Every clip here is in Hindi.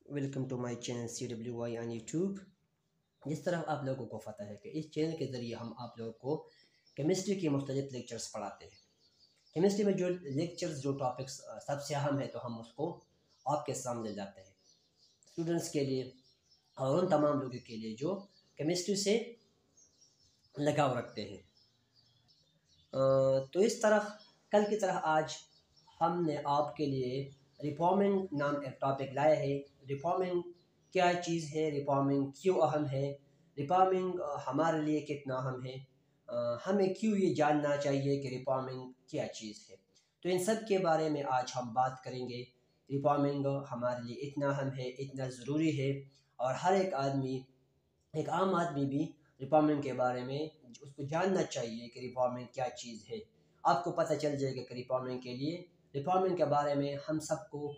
Welcome to my channel CWY on YouTube. जिस तरह आप लोगों को पता है कि इस चैनल के ज़रिए हम आप लोगों को केमिस्ट्री के मुख्तलिफ लेक्चर्स पढ़ाते हैं। केमिस्ट्री में जो लेक्चर्स जो टॉपिक्स सबसे अहम है तो हम उसको आपके सामने लाते हैं स्टूडेंट्स के लिए और उन तमाम लोगों के लिए जो केमिस्ट्री से लगाव रखते हैं। तो इस तरह कल की तरह आज हमने आपके लिए रिफॉर्मिंग नाम एक टॉपिक लाया है। रिफॉर्मिंग क्या चीज़ है, रिफॉर्मिंग क्यों अहम है, रिफॉर्मिंग हमारे लिए कितना अहम है, हमें क्यों ये जानना चाहिए कि रिफॉर्मिंग क्या चीज़ है। तो इन सब के बारे में आज हम बात करेंगे। रिफॉर्मिंग हमारे लिए इतना अहम है, इतना ज़रूरी है और हर एक आदमी, एक आम आदमी भी रिफॉर्मिंग के बारे में उसको जानना चाहिए कि रिफॉर्मिंग क्या चीज़ है। आपको पता चल जाएगा कि रिफॉर्मिंग के लिए, रिफॉर्मिंग के बारे में हम सबको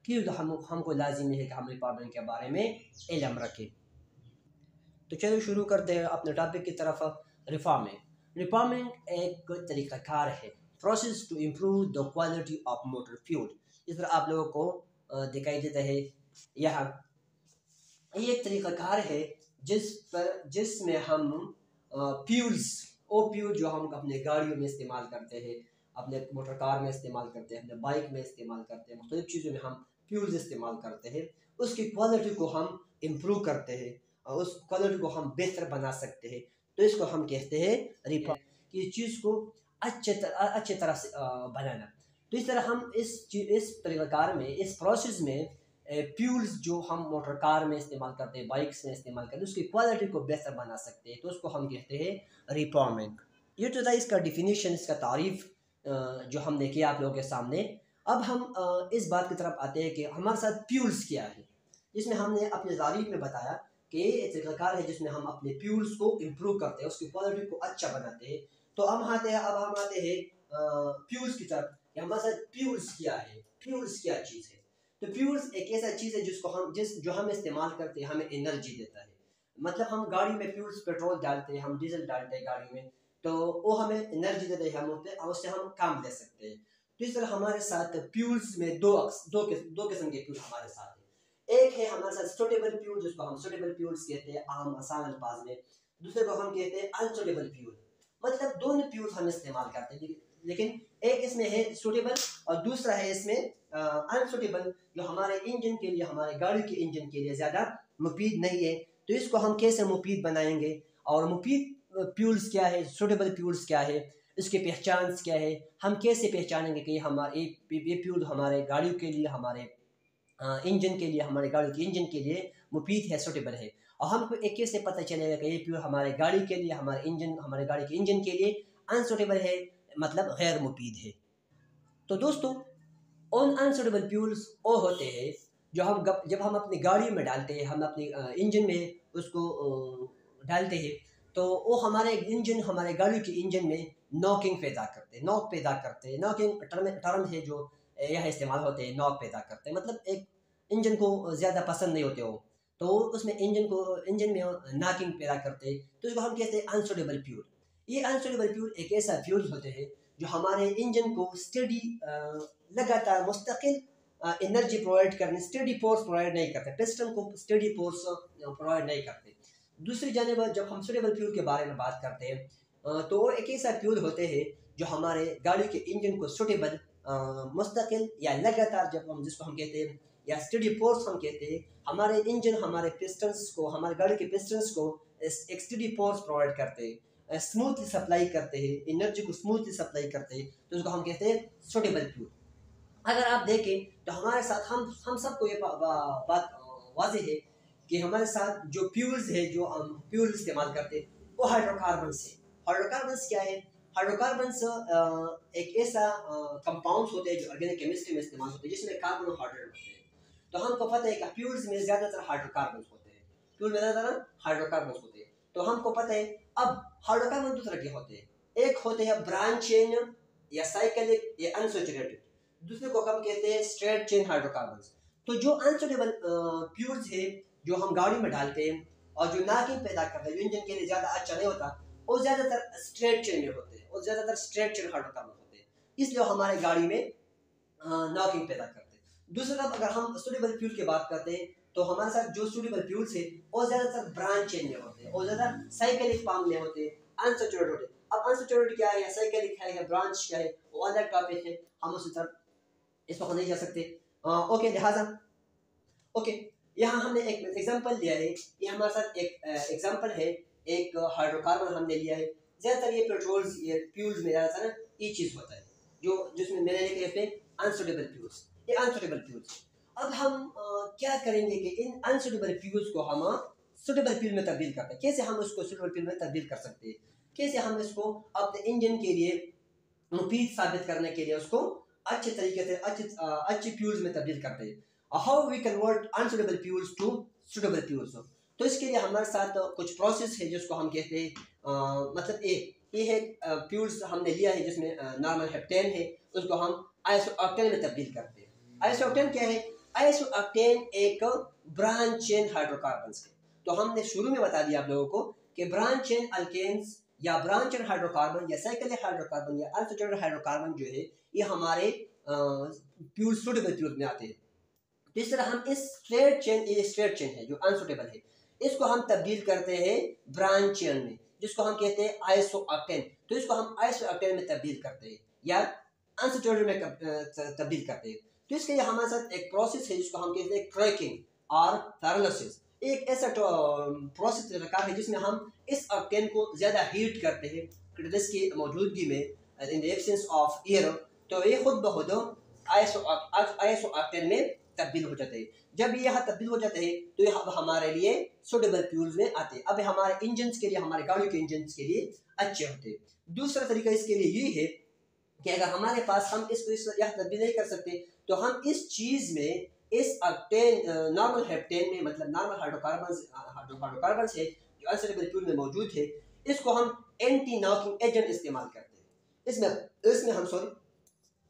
क्यों हमको लाजिमी है कि हम रिफॉर्मिंग के बारे में इल्म रखें। तो चलो शुरू करते हैं अपने टॉपिक की तरफ। रिफॉर्मिंग रिफॉर्मिंग एक तरीक़ाकार है, process to improve the quality of motor fuel. इस तरह आप लोगों को दिखाई देता है यहाँ, ये एक तरीक़ाकार है जिसमें हम फ्यूल्स, वो फ्यूल जो हम अपने गाड़ियों में इस्तेमाल करते हैं, अपने मोटर कार में इस्तेमाल करते हैं, अपने बाइक में इस्तेमाल करते हैं, मुख्तलिफ चीज़ों में हम फ्यूल्स इस्तेमाल करते हैं, उसकी क्वालिटी को हम इम्प्रूव करते हैं और उस क्वालिटी को हम बेहतर बना सकते हैं। तो इसको हम कहते हैं रिफॉर्म, कि चीज़ को अच्छे तरह से बनाना। तो इस तरह हम इस तरीक़ाकार में, इस प्रोसेस में फ्यूल्स जो हम मोटर कार में इस्तेमाल करते हैं, बाइक्स में इस्तेमाल करते हैं, उसकी क्वालिटी को बेहतर बना सकते हैं। तो उसको हम कहते हैं रिफॉर्मिंग। ये तो था इसका डिफिनीशन, इसका तारीफ़ जो हमने किया आप लोगों के सामने। अब हम इस बात की तरफ आते हैं कि हमारे साथ फ्यूल्स क्या है, जिसमें हमने अपने तारीफ़ में बताया कि ये एक तरीक़ाकार है जिसमें हम अपने फ्यूल्स को इम्प्रूव करते हैं, उसकी क्वालिटी को अच्छा बनाते हैं। तो अब हम आते हैं फ्यूल्स की तरफ। हमारे साथ फ्यूल्स क्या है, फ्यूल्स क्या चीज़ है। तो फ्यूल्स एक ऐसा चीज़ है जो हम इस्तेमाल करते हैं, हमें एनर्जी देता है। मतलब हम गाड़ी में फ्यूल्स, पेट्रोल डालते हैं, हम डीजल डालते हैं गाड़ी में, तो वो हमें एनर्जी देते हैं, उससे हम काम ले सकते हैं। तो इस तरह हमारे साथ फ्यूल्स में दो किस्म के फ्यूल हमारे साथ है। एक है हमारे साथ सुटेबल फ्यूल, जिसको हम सुटेबल फ्यूल्स कहते हैं आम आसान अल्फाज में। दूसरे को हम कहते हैं अनसुटेबल फ्यूल। मतलब दोनों फ्यूल्स हम इस्तेमाल करते हैं, लेकिन एक इसमें है सुटेबल और दूसरा है इसमें अनसुटेबल, जो हमारे इंजन के लिए, हमारे गाड़ी के इंजन के लिए ज़्यादा मुफीद नहीं है। तो इसको हम कैसे मुफीद बनाएंगे और मुफीद फ्यूल्स क्या है, सूटेबल फ्यूल्स क्या है, इसके पहचान क्या है, हम कैसे पहचानेंगे कि हमारे ये फ्यूल हमारे गाड़ियों के लिए, हमारे इंजन के लिए, हमारे गाड़ी के इंजन के लिए मुफीद है, सूटेबल है। और हमको एक कैसे पता चलेगा कि ये फ्यूल हमारे गाड़ी के लिए, हमारे गाड़ी के इंजन के लिए अनसूटेबल है, मतलब गैर मुफीद है। तो दोस्तों, उन अनसूटेबल फ्यूल्स वो होते हैं जो जब हम अपनी गाड़ी में डालते हैं, हम अपने इंजन में उसको डालते हैं, तो वो हमारे गाड़ी के इंजन में नॉकिंग पैदा करते हैं, नॉक पैदा करते हैं। नॉकिंग टर्म है जो यह इस्तेमाल होते हैं, नॉक पैदा करते हैं, मतलब एक इंजन को ज़्यादा पसंद नहीं होते वो, तो उसमें इंजन में नॉकिंग पैदा करते हैं। तो इसको हम कहते हैं अनसूटेबल फ्यूल। ये अनसूटेबल फ्यूल एक ऐसा फ्यूल होते हैं जो हमारे इंजन को स्टडी, लगातार मुस्तकिल एनर्जी प्रोवाइड करने, स्टडी फोर्स प्रोवाइड नहीं करते, पिस्टन को स्टडी फोर्स प्रोवाइड नहीं करते। दूसरी जानब जब हम सूटेबल फ्यूल के बारे में बात करते हैं, तो वो एक ऐसा फ्यूल होते हैं जो हमारे गाड़ी के इंजन को सूटेबल, मुस्तकिल या लगातार, जिसको हम कहते हैं, या स्टडी फोर्स हम कहते हैं, हमारे इंजन, हमारे पिस्टन्स को, हमारे गाड़ी के पिस्टन्स को एक स्टडी फोर्स प्रोवाइड करते हैं, स्मूथली सप्लाई करते हैं, एनर्जी को स्मूथली सप्लाई करते हैं। तो उसको हम कहते हैं सूटेबल फ्यूल। अगर आप देखें तो हमारे साथ हम सबको ये बात वाज़ेह है कि हमारे साथ जो फ्यूल्स है, जो हम फ्यूल इस्तेमाल करते हैं, वो हाइड्रोकार्बन्स है। हाइड्रोकार्बन्स क्या है? हाइड्रोकार्बन्स एक ऐसा कंपाउंड्स होते हैं जो ऑर्गेनिक केमिस्ट्री में इस्तेमाल होते हैं, जिसमें कार्बोहाइड्रेट होते हैं। तो हमको पता है कि फ्यूल्स में ज़्यादातर हाइड्रोकार्बन्स होते हैं, फ्यूल में ज़्यादातर हाइड्रोकार्बन्स होते हैं। तो हमको पता है, अब हाइड्रोकार्बन दो तरह के होते हैं, एक होते हैं ब्रांच चेन या साइक्लिक या अनसैचुरेटेड, दूसरे को हम कहते हैं स्ट्रेट चेन हाइड्रोकार्बन्स। तो जो अनसूटेबल फ्यूल्स है जो हम गाड़ी में डालते हैं और जो नॉकिंग पैदा करते हैं, जो इंजन के लिए ज़्यादा अच्छा नहीं होता, वो ज़्यादातर स्ट्रेट चेन में होते हैं, और ज़्यादातर स्ट्रेट चेन हाइड्रोकार्बन होते हैं, इसलिए हमारे गाड़ी में नॉकिंग पैदा करते हैं। दूसरी तरफ अगर हम सूटेबल फ्यूल की बात करते हैं तो हमारे साथ जो सूटेबल फ्यूल्स है वो ज़्यादातर ब्रांच चेन में होते हैं और ज़्यादा साइक्लिक फॉर्म में होते हैं, अनसैचुरेटेड होते हैं। अब अनसैचुरेटेड क्या है या साइक्लिक है या ब्रांच क्या है वो अलग टॉपिक है, हम उस तरफ इस वक्त नहीं जा सकते। ओके, लिहाजा ओके, यहाँ हमने एक एग्जांपल लिया है, ये हमारे साथ एक एग्जांपल है, एक हाइड्रोकार्बन हमने लिया है। ज़्यादातर ये पेट्रोल्स ये फ्यूल्स में ज़्यादातर ये चीज़ होता है जो जिसमें मैंने लिखा है अनसुटेबल फ्यूल्स, ये अनसुटेबल फ्यूल्स। अब हम क्या करेंगे कि इन अनसुटेबल फ्यूल्स को हम सुटेबल फ्यूल में तब्दील करते हैं। कैसे हम उसको सुटेबल फ्यूल में तब्दील कर सकते हैं, कैसे हम इसको अपने इंजन के लिए मुफीद साबित करने के लिए उसको अच्छे तरीके से अच्छे फ्यूल्स में तब्दील करते हैं। How we convert unsuitable fuels to suitable fuels. तो इसके लिए हमारे साथ कुछ प्रोसेस है जिसको हम कहते हैं मतलब ये है फ्यूल्स हमने लिया है जिसमें नॉर्मल हेप्टेन है, उसको हम आइसोऑक्टेन में तब्दील करते हैं। आइसोऑक्टेन क्या है? आइसोऑक्टेन एक ब्रांच चेन हाइड्रोकार्बन्स है। तो हमने शुरू में बता दिया आप लोगों को कि ब्रांच चेन अल्केन्स या ब्रांच चेन हाइड्रोकार्बन या साइक्लिक हाइड्रोकार्बन या अनसैचुरेटेड हाइड्रोकार्बन जो है ये हमारे फ्यूल सुटेबल फ्यूल में आते हैं। इस तरह हम इस स्ट्रेट चेन, ये स्ट्रेट चेन है जो अनसुटेबल है, इसको हम तब्दील करते हैं ब्रांच चेन में जिसको हम कहते हैं आइसोऑक्टेन। तो इसको हम आइसोऑक्टेन में तब्दील करते हैं या अनसैचुरेटेड में तब्दील करते हैं। तो इसके लिए हमारे साथ एक प्रोसेस है जिसको हम कहते हैं क्रैकिंग और पैरालिसिस। एक ऐसा प्रोसेस रखा है जिसमें हम इस ऑक्टेन को ज़्यादा हीट करते हैं कैटलिस्ट की मौजूदगी में, in the absence of air. तो ये खुद ब खुद आइसोऑक्टेन में तब्दील हो जाते हैं। जब ये यहाँ तब्दील हो जाते हैं तो ये अब हमारे लिए सुटेबल फ्यूल्स में आते हैं। अब हमारे इंजन्स के लिए, हमारे गाड़ियों के इंजन्स के लिए अच्छे होते हैं। दूसरा तरीका इसके लिए ये है कि अगर हमारे पास हम इसको यहाँ तब्दील नहीं कर सकते तो हम इस चीज़ में इस ऑक्टेन नॉर्मल हेप्टेन में, मतलब नॉर्मल हाइड्रोकार्बन्स है जो अनसुटेबल फ्यूल में मौजूद है, इसको हम एंटी नॉकिंग एजेंट इस्तेमाल करते हैं।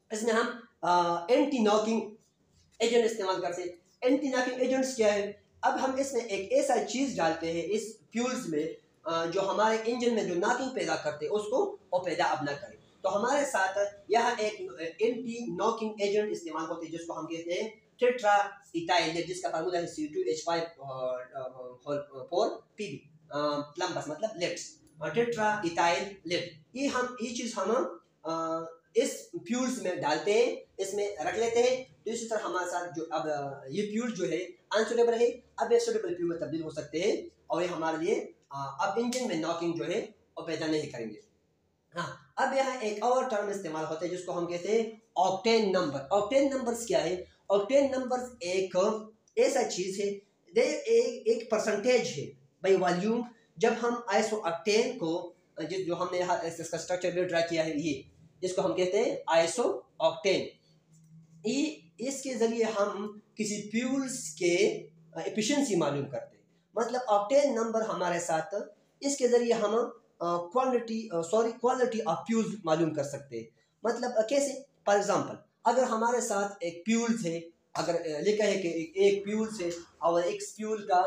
इसमें हम एंटी नॉकिंग एजेंट इस्तेमाल करते हैं। एंटी नॉकिंग एजेंट्स क्या है? अब हम इसमें एक ऐसा चीज़ डालते हैं इस फ्यूल्स में जो हमारे इंजन में जो नॉकिंग पैदा करते हैं उसको वो पैदा अब ना करें। तो हमारे साथ यहाँ एक एंटी नॉकिंग एजेंट इस्तेमाल होते हैं जिसको हम कहते हैं टेट्रा इथाइल, जिसका फार्मूला है C2H5 4 Pb प्लम्बस मतलब लेट्स टेट्रा इथाइल लेट। ये चीज़ हम इस फ्यूल्स में डालते हैं, इसमें रख लेते हैं। तो इसी तरह हमारे साथ जो अब ये फ्यूल जो है अनसुटेबल है, अब ये सुटेबल फ्यूल में तब्दील हो सकते हैं और ये हमारे लिए अब इंजन में नॉकिंग जो है वो पैदा नहीं करेंगे। हाँ, अब यहाँ एक और टर्म इस्तेमाल होता है जिसको हम कहते हैं ऑक्टेन नंबर। ऑक्टेन नंबर्स क्या है? ऑक्टेन नंबर्स एक ऐसा चीज़ है, एक परसेंटेज है बाई वॉल्यूम। जब हम आइसोऑक्टेन को जो हमने यहाँ इसका स्ट्रक्चर भी ड्रा किया है, ये इसको हम कहते हैं आइसोऑक्टेन। इसके ज़रिए हम किसी फ्यूल्स के एफिशिएंसी मालूम करते हैं। मतलब ऑक्टेन नंबर हमारे साथ, इसके ज़रिए हम क्वालिटी ऑफ फ्यूल्स मालूम कर सकते हैं। मतलब कैसे? फॉर एग्जांपल, अगर हमारे साथ एक फ्यूल्स है, अगर लिखा है कि एक फ्यूल्स है और एक फ्यूल का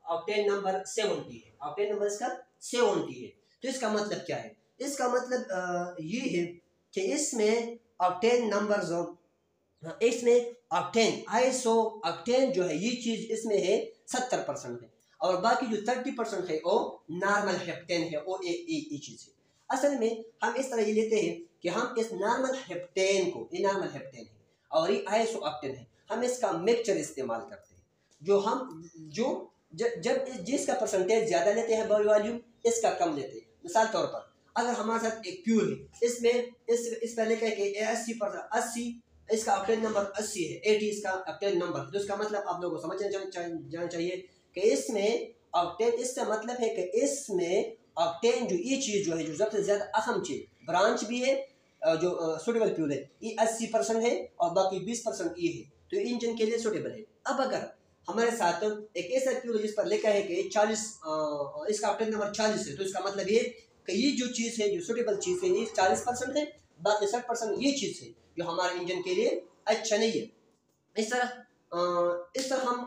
ऑक्टेन नंबर 70 है, ऑक्टेन नंबर इसका 70 है, तो इसका मतलब क्या है? इसका मतलब ये है कि इसमें ऑक्टेन नंबर इसमें ऑक्टेन आइसो ऑक्टेन जो है ये चीज़ इसमें है 70% है और बाकी जो 30% है वो नॉर्मल हेप्टेन है, वो एक चीज़ है। असल में हम इस तरह ये लेते हैं कि हम इस नॉर्मल हेप्टेन को, ये नॉर्मल हेप्टेन है और ये आइसो ऑक्टेन है, हम इसका मिक्सचर इस्तेमाल करते हैं। जब जिसका परसेंटेज ज़्यादा लेते हैं बॉडी वॉल्यूम, इसका कम लेते हैं। मिसाल तौर पर अगर हमारे साथ एक फ्यूल है, इसमें इस पहले कह के 80 इसका ऑक्टेन नंबर 80 है, 80 इसका ऑक्टेन नंबर, तो इसका मतलब आप लोगों को समझना जाना चाहिए कि इसमें ऑक्टेन, इसका मतलब है कि इसमें ऑक्टेन जो ये चीज़ जो है, जो सबसे ज़्यादा अहम चीज़, ब्रांच भी है जो सुटेबल फ्यूल है, ये 80% है और बाकी 20% ये है, तो इंजन के लिए सुटेबल है। अब अगर हमारे साथ एक ऐसा फ्यूल है जिस पर लिखा है कि 40 इसका ऑक्टेन नंबर 40 है, तो इसका मतलब ये कि ये जो चीज़ है, जो सुटेबल चीज़ है, ये 40% है, बाकी 60% ये चीज़ है जो हमारे इंजन के लिए अच्छा नहीं है। इस तरह हम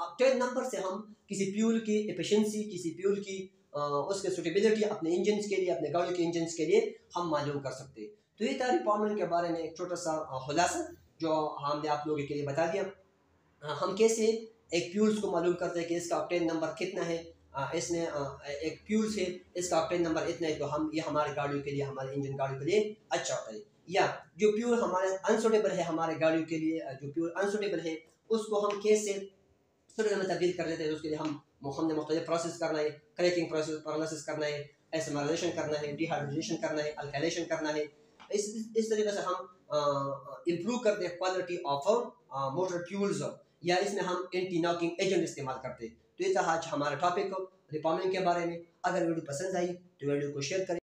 ऑक्टेन नंबर से हम किसी फ्यूल की एफिशिएंसी, किसी फ्यूल की उसके सुटेबिलिटी अपने इंजन के लिए, अपने गाड़ी के इंजन के लिए हम मालूम कर सकते हैं। तो ये था रिक्वायरमेंट के बारे में एक छोटा सा खुलासा जो हमने आप लोगों के लिए बता दिया। हम कैसे एक फ्यूल्स को मालूम करते हैं कि इसका ऑक्टेन नंबर कितना है, इसमें एक फ्यूल्स है, इसका ऑक्टेन नंबर इतना है, तो हम ये हमारे गाड़ियों के लिए, हमारे इंजन गाड़ियों के लिए अच्छा होता है। या जो फ्यूल हमारे अनसुटेबल है हमारे गाड़ियों के लिए, जो फ्यूल अनसुटेबल है उसको हम कैसे सुटेबल में तब्दील कर लेते हैं, उसके लिए हमने मुख्तलिफ प्रोसेस करना है, क्रैकिंग प्रोसेस करना है, एसमराइजेशन करना है, डिहाइड्रेशन करना है, अल्काइलेशन करना है। इस तरीके से हम इम्प्रूव करते हैं क्वालिटी ऑफ मोटर फ्यूल्स, या इसमें हम एंटी नॉकिंग एजेंट इस्तेमाल करते हैं। तो ये था आज हमारा टॉपिक रिफॉर्मिंग के बारे में। अगर वीडियो पसंद आई तो वीडियो को शेयर करें।